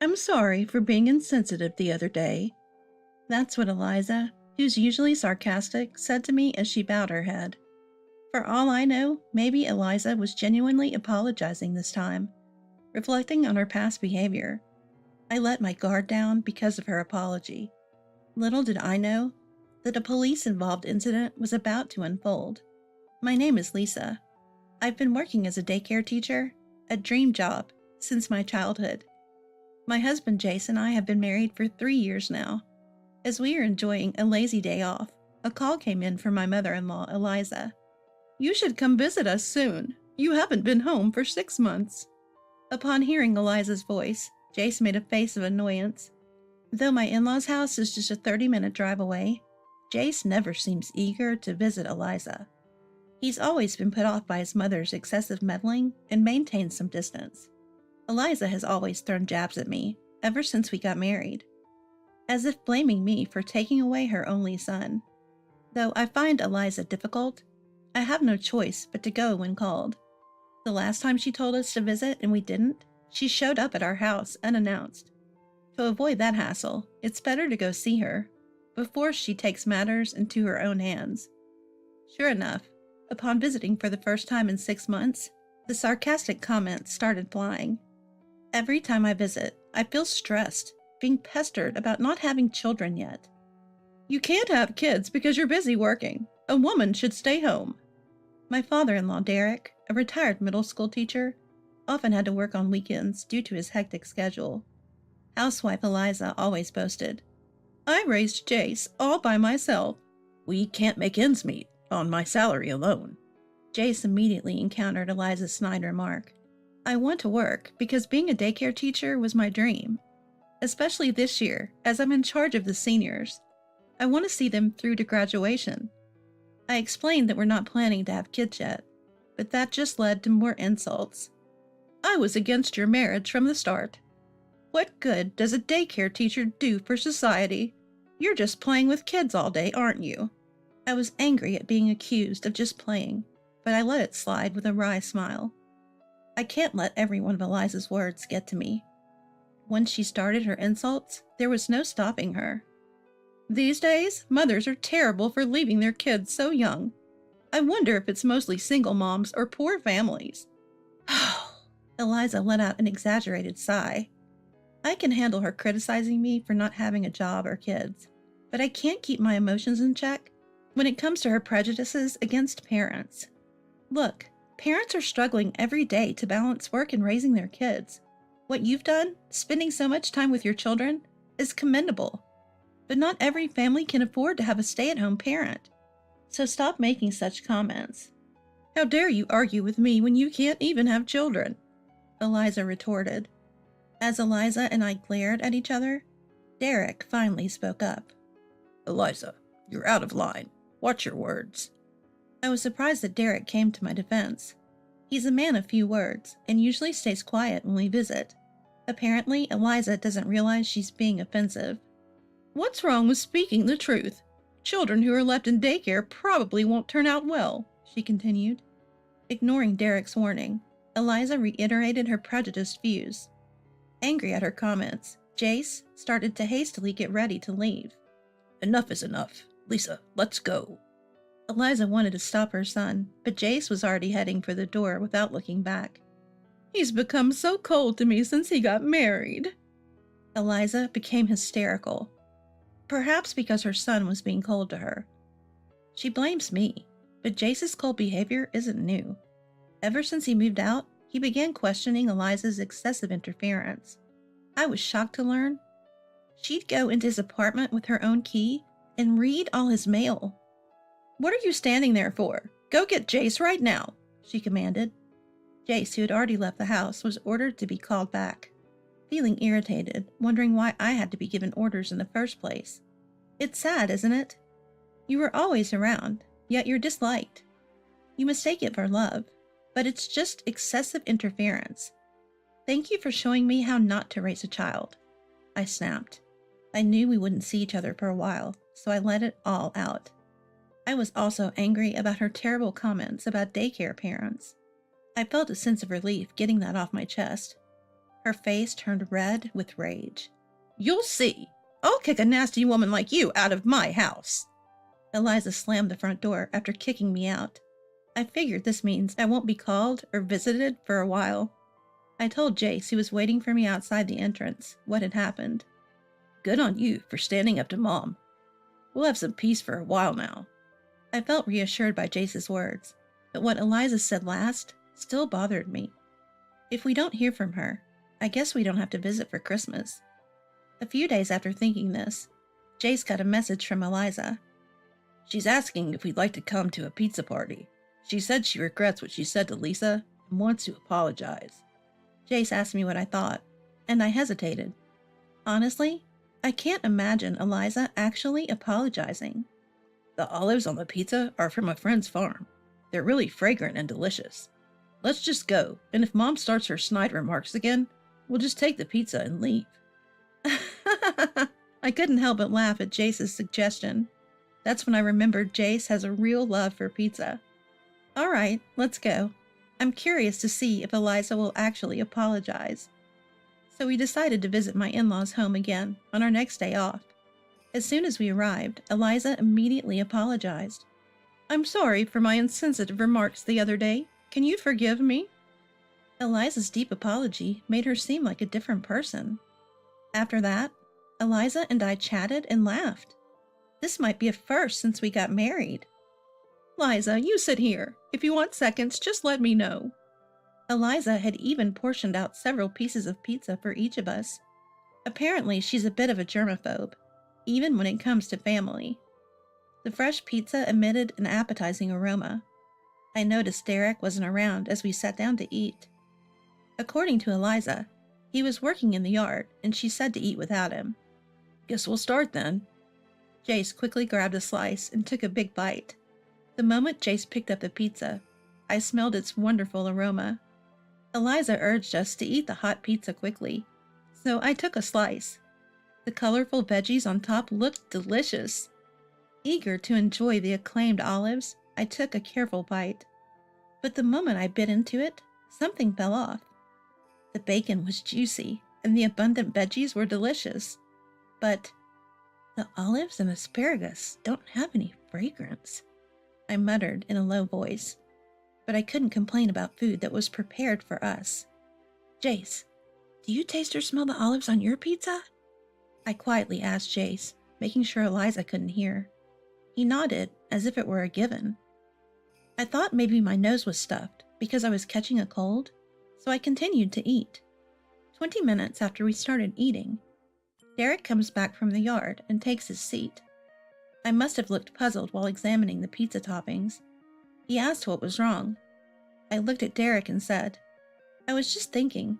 I'm sorry for being insensitive the other day. That's what Eliza, who's usually sarcastic, said to me as she bowed her head. For all I know, maybe Eliza was genuinely apologizing this time, reflecting on her past behavior. I let my guard down because of her apology. Little did I know that a police-involved incident was about to unfold. My name is Lisa. I've been working as a daycare teacher, a dream job, since my childhood. My husband Jace and I have been married for 3 years now. As we are enjoying a lazy day off, a call came in from my mother-in-law, Eliza. "You should come visit us soon. You haven't been home for 6 months." Upon hearing Eliza's voice, Jace made a face of annoyance. Though my in-laws' house is just a 30-minute drive away, Jace never seems eager to visit Eliza. He's always been put off by his mother's excessive meddling and maintains some distance. Eliza has always thrown jabs at me, ever since we got married, as if blaming me for taking away her only son. Though I find Eliza difficult, I have no choice but to go when called. The last time she told us to visit and we didn't, she showed up at our house unannounced. To avoid that hassle, it's better to go see her before she takes matters into her own hands. Sure enough, upon visiting for the first time in 6 months, the sarcastic comments started flying. Every time I visit, I feel stressed, being pestered about not having children yet. "You can't have kids because you're busy working. A woman should stay home." My father-in-law, Derek, a retired middle school teacher, often had to work on weekends due to his hectic schedule. Housewife Eliza always boasted, "I raised Jace all by myself. We can't make ends meet on my salary alone." Jace immediately encountered Eliza's snide remark. I want to work because being a daycare teacher was my dream, especially this year as I'm in charge of the seniors. I want to see them through to graduation. I explained that we're not planning to have kids yet, but that just led to more insults. "I was against your marriage from the start. What good does a daycare teacher do for society? You're just playing with kids all day, aren't you?" I was angry at being accused of just playing, but I let it slide with a wry smile. I can't let every one of Eliza's words get to me. Once she started her insults, there was no stopping her. "These days, mothers are terrible for leaving their kids so young. I wonder if it's mostly single moms or poor families." Eliza let out an exaggerated sigh. I can handle her criticizing me for not having a job or kids, but I can't keep my emotions in check when it comes to her prejudices against parents. Look, parents are struggling every day to balance work and raising their kids. What you've done, spending so much time with your children, is commendable. But not every family can afford to have a stay-at-home parent. So stop making such comments. "How dare you argue with me when you can't even have children?" Eliza retorted. As Eliza and I glared at each other, Derek finally spoke up. "Eliza, you're out of line. Watch your words." I was surprised that Derek came to my defense. He's a man of few words, and usually stays quiet when we visit. Apparently, Eliza doesn't realize she's being offensive. "What's wrong with speaking the truth? Children who are left in daycare probably won't turn out well," she continued. Ignoring Derek's warning, Eliza reiterated her prejudiced views. Angry at her comments, Jace started to hastily get ready to leave. "Enough is enough. Lisa, let's go." Eliza wanted to stop her son, but Jace was already heading for the door without looking back. "He's become so cold to me since he got married." Eliza became hysterical, perhaps because her son was being cold to her. She blames me, but Jace's cold behavior isn't new. Ever since he moved out, he began questioning Eliza's excessive interference. I was shocked to learn she'd go into his apartment with her own key and read all his mail. "What are you standing there for? Go get Jace right now," she commanded. Jace, who had already left the house, was ordered to be called back. Feeling irritated, wondering why I had to be given orders in the first place. It's sad, isn't it? You were always around, yet you're disliked. You mistake it for love, but it's just excessive interference. "Thank you for showing me how not to raise a child," I snapped. I knew we wouldn't see each other for a while, so I let it all out. I was also angry about her terrible comments about daycare parents. I felt a sense of relief getting that off my chest. Her face turned red with rage. "You'll see. I'll kick a nasty woman like you out of my house." Eliza slammed the front door after kicking me out. I figured this means I won't be called or visited for a while. I told Jace, who was waiting for me outside the entrance, what had happened. "Good on you for standing up to Mom. We'll have some peace for a while now." I felt reassured by Jace's words, but what Eliza said last still bothered me. If we don't hear from her, I guess we don't have to visit for Christmas. A few days after thinking this, Jace got a message from Eliza. "She's asking if we'd like to come to a pizza party. She said she regrets what she said to Lisa and wants to apologize." Jace asked me what I thought, and I hesitated. Honestly, I can't imagine Eliza actually apologizing. "The olives on the pizza are from a friend's farm. They're really fragrant and delicious. Let's just go, and if Mom starts her snide remarks again, we'll just take the pizza and leave." I couldn't help but laugh at Jace's suggestion. That's when I remembered Jace has a real love for pizza. All right, let's go. I'm curious to see if Eliza will actually apologize. So we decided to visit my in-laws' home again on our next day off. As soon as we arrived, Eliza immediately apologized. "I'm sorry for my insensitive remarks the other day. Can you forgive me?" Eliza's deep apology made her seem like a different person. After that, Eliza and I chatted and laughed. This might be a first since we got married. "Liza, you sit here. If you want seconds, just let me know." Eliza had even portioned out several pieces of pizza for each of us. Apparently, she's a bit of a germaphobe, even when it comes to family. The fresh pizza emitted an appetizing aroma. I noticed Derek wasn't around as we sat down to eat. According to Eliza, he was working in the yard, and she said to eat without him. "Guess we'll start then." Jace quickly grabbed a slice and took a big bite. The moment Jace picked up the pizza, I smelled its wonderful aroma. Eliza urged us to eat the hot pizza quickly, so I took a slice. The colorful veggies on top looked delicious. Eager to enjoy the acclaimed olives, I took a careful bite. But the moment I bit into it, something fell off. The bacon was juicy, and the abundant veggies were delicious. But the olives and asparagus don't have any fragrance, I muttered in a low voice. But I couldn't complain about food that was prepared for us. "Jace, do you taste or smell the olives on your pizza?" I quietly asked Jace, making sure Eliza couldn't hear. He nodded, as if it were a given. I thought maybe my nose was stuffed because I was catching a cold, so I continued to eat. 20 minutes after we started eating, Derek comes back from the yard and takes his seat. I must have looked puzzled while examining the pizza toppings. He asked what was wrong. I looked at Derek and said, "I was just thinking.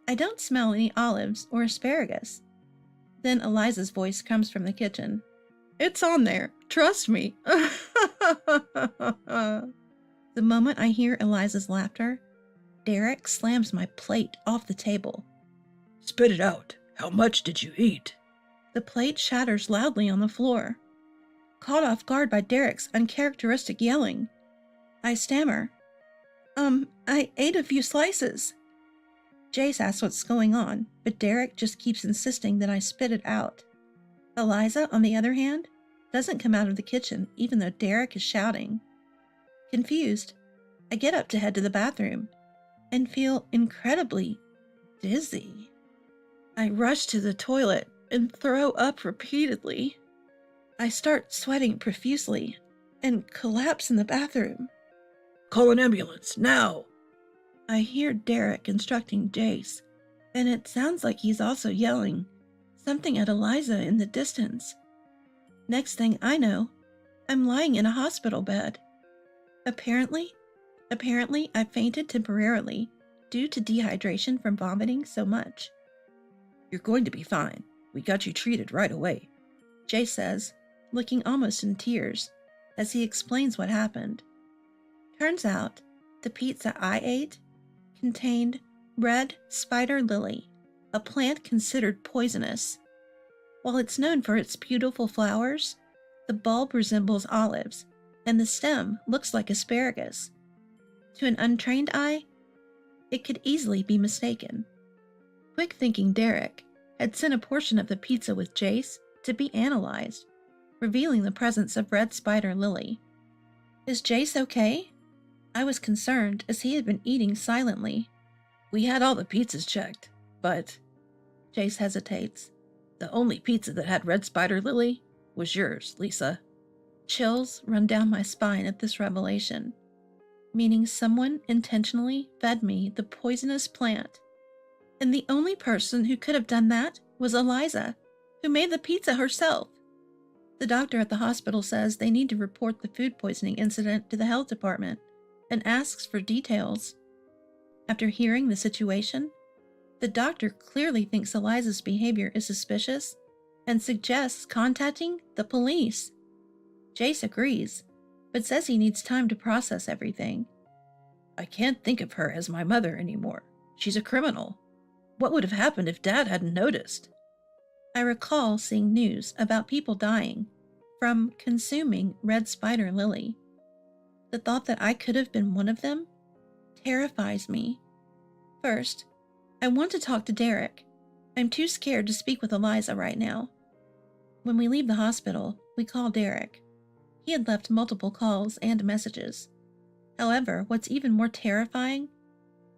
I don't smell any olives or asparagus." Then Eliza's voice comes from the kitchen. "It's on there. Trust me." The moment I hear Eliza's laughter, Derek slams my plate off the table. "Spit it out. How much did you eat?" The plate shatters loudly on the floor. Caught off guard by Derek's uncharacteristic yelling, I stammer, I ate a few slices." Jace asks what's going on, but Derek just keeps insisting that I spit it out. Eliza, on the other hand, doesn't come out of the kitchen even though Derek is shouting. Confused, I get up to head to the bathroom and feel incredibly dizzy. I rush to the toilet and throw up repeatedly. I start sweating profusely and collapse in the bathroom. "Call an ambulance, now!" I hear Derek instructing Jace, and it sounds like he's also yelling something at Eliza in the distance. Next thing I know, I'm lying in a hospital bed. Apparently I fainted temporarily due to dehydration from vomiting so much. "You're going to be fine. We got you treated right away," Jace says, looking almost in tears, as he explains what happened. Turns out, the pizza I ate contained red spider lily, a plant considered poisonous. While it's known for its beautiful flowers, the bulb resembles olives, and the stem looks like asparagus. To an untrained eye, it could easily be mistaken. Quick-thinking Derek had sent a portion of the pizza with Jace to be analyzed, revealing the presence of red spider lily. Is Jace okay? I was concerned as he had been eating silently. We had all the pizzas checked, but... Jace hesitates. The only pizza that had red spider lily was yours, Lisa. Chills run down my spine at this revelation, meaning someone intentionally fed me the poisonous plant. And the only person who could have done that was Eliza, who made the pizza herself. The doctor at the hospital says they need to report the food poisoning incident to the health department and asks for details. After hearing the situation, the doctor clearly thinks Eliza's behavior is suspicious and suggests contacting the police. Jace agrees, but says he needs time to process everything. I can't think of her as my mother anymore. She's a criminal. What would have happened if Dad hadn't noticed? I recall seeing news about people dying from consuming red spider lily. The thought that I could have been one of them terrifies me. First, I want to talk to Derek. I'm too scared to speak with Eliza right now. When we leave the hospital, we call Derek. He had left multiple calls and messages. However, what's even more terrifying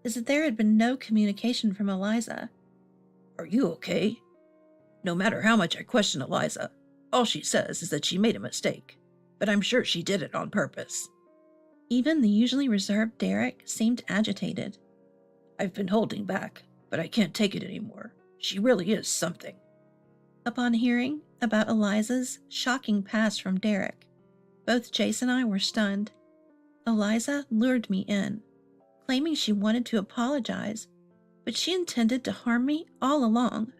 is that there had been no communication from Eliza. Are you okay? No matter how much I question Eliza, all she says is that she made a mistake, but I'm sure she did it on purpose. Even the usually reserved Derek seemed agitated. I've been holding back, but I can't take it anymore. She really is something. Upon hearing about Eliza's shocking past from Derek, both Jace and I were stunned. Eliza lured me in, claiming she wanted to apologize, but she intended to harm me all along.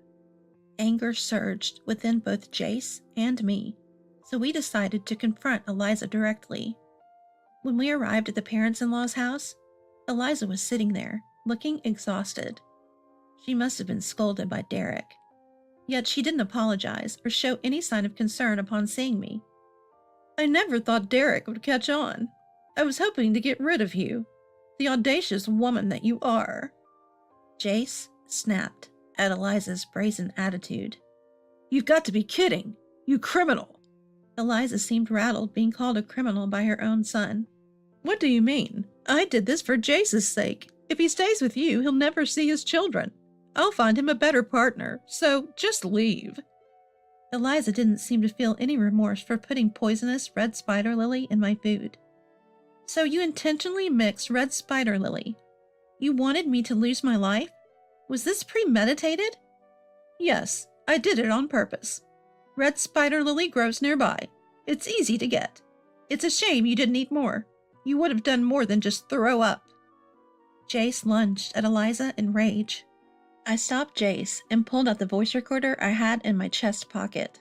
Anger surged within both Jace and me, so we decided to confront Eliza directly. When we arrived at the parents-in-law's house, Eliza was sitting there, looking exhausted. She must have been scolded by Derek. Yet she didn't apologize or show any sign of concern upon seeing me. I never thought Derek would catch on. I was hoping to get rid of you, the audacious woman that you are. Jace snapped at Eliza's brazen attitude. You've got to be kidding, you criminal. Eliza seemed rattled being called a criminal by her own son. What do you mean? I did this for Jace's sake. If he stays with you, he'll never see his children. I'll find him a better partner, so just leave. Eliza didn't seem to feel any remorse for putting poisonous red spider lily in my food. So you intentionally mixed red spider lily. You wanted me to lose my life? Was this premeditated? Yes, I did it on purpose. Red spider lily grows nearby. It's easy to get. It's a shame you didn't eat more. You would have done more than just throw up. Jace lunged at Eliza in rage. I stopped Jace and pulled out the voice recorder I had in my chest pocket.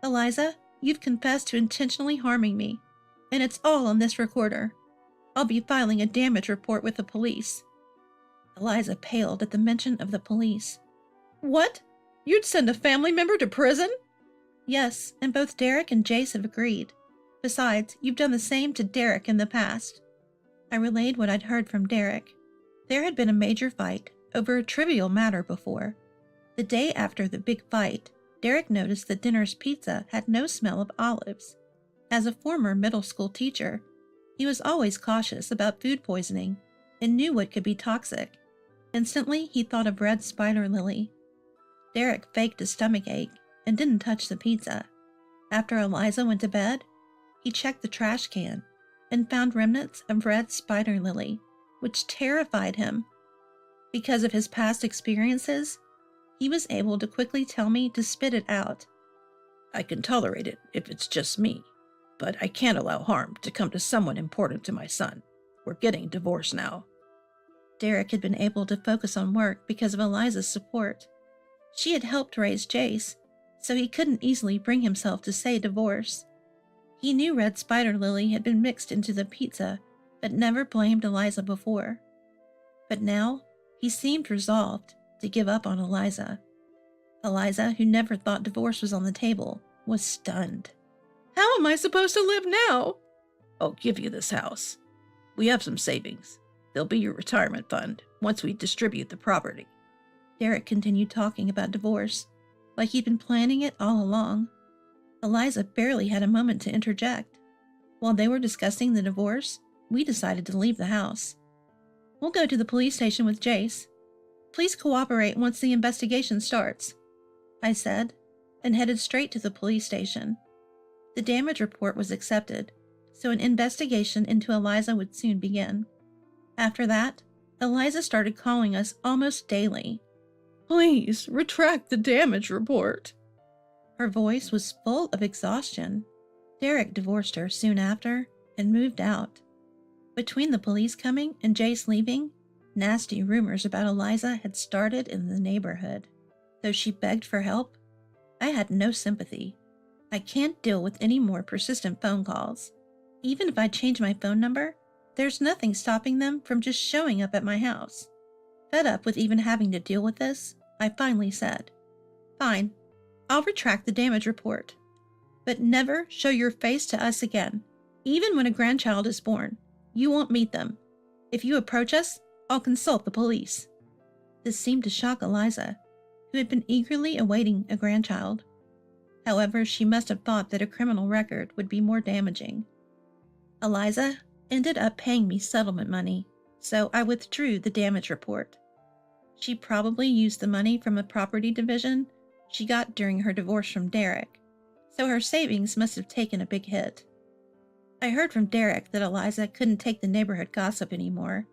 Eliza, you've confessed to intentionally harming me, and it's all on this recorder. I'll be filing a damage report with the police. Eliza paled at the mention of the police. What? You'd send a family member to prison? Yes, and both Derek and Jace have agreed. Besides, you've done the same to Derek in the past. I relayed what I'd heard from Derek. There had been a major fight over a trivial matter before. The day after the big fight, Derek noticed that dinner's pizza had no smell of olives. As a former middle school teacher, he was always cautious about food poisoning and knew what could be toxic. Instantly, he thought of red spider lily. Derek faked a stomach ache and didn't touch the pizza. After Eliza went to bed, he checked the trash can and found remnants of red spider lily, which terrified him. Because of his past experiences, he was able to quickly tell me to spit it out. I can tolerate it if it's just me, but I can't allow harm to come to someone important to my son. We're getting divorced now. Derek had been able to focus on work because of Eliza's support. She had helped raise Jace, so he couldn't easily bring himself to say divorce. He knew red spider lily had been mixed into the pizza, but never blamed Eliza before. But now, he seemed resolved to give up on Eliza. Eliza, who never thought divorce was on the table, was stunned. How am I supposed to live now? I'll give you this house. We have some savings. They'll be your retirement fund once we distribute the property. Derek continued talking about divorce, like he'd been planning it all along. Eliza barely had a moment to interject. While they were discussing the divorce, we decided to leave the house. "We'll go to the police station with Jace. Please cooperate once the investigation starts," I said, and headed straight to the police station. The damage report was accepted, so an investigation into Eliza would soon begin. After that, Eliza started calling us almost daily. "Please, retract the damage report." Her voice was full of exhaustion. Derek divorced her soon after and moved out. Between the police coming and Jace leaving, nasty rumors about Eliza had started in the neighborhood. Though she begged for help, I had no sympathy. I can't deal with any more persistent phone calls. Even if I change my phone number, there's nothing stopping them from just showing up at my house. Fed up with even having to deal with this, I finally said, "Fine, I'll retract the damage report. But never show your face to us again. Even when a grandchild is born, you won't meet them. If you approach us, I'll consult the police." This seemed to shock Eliza, who had been eagerly awaiting a grandchild. However, she must have thought that a criminal record would be more damaging. Eliza ended up paying me settlement money, so I withdrew the damage report. She probably used the money from a property division she got during her divorce from Derek, so her savings must have taken a big hit. I heard from Derek that Eliza couldn't take the neighborhood gossip anymore,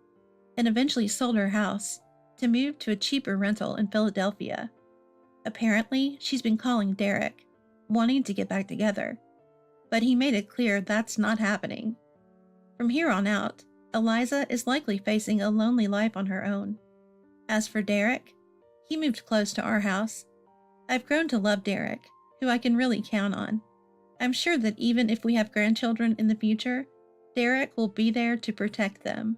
and eventually sold her house to move to a cheaper rental in Philadelphia. Apparently, she's been calling Derek, wanting to get back together, but he made it clear that's not happening. From here on out, Eliza is likely facing a lonely life on her own. As for Derek, he moved close to our house. I've grown to love Derek, who I can really count on. I'm sure that even if we have grandchildren in the future, Derek will be there to protect them.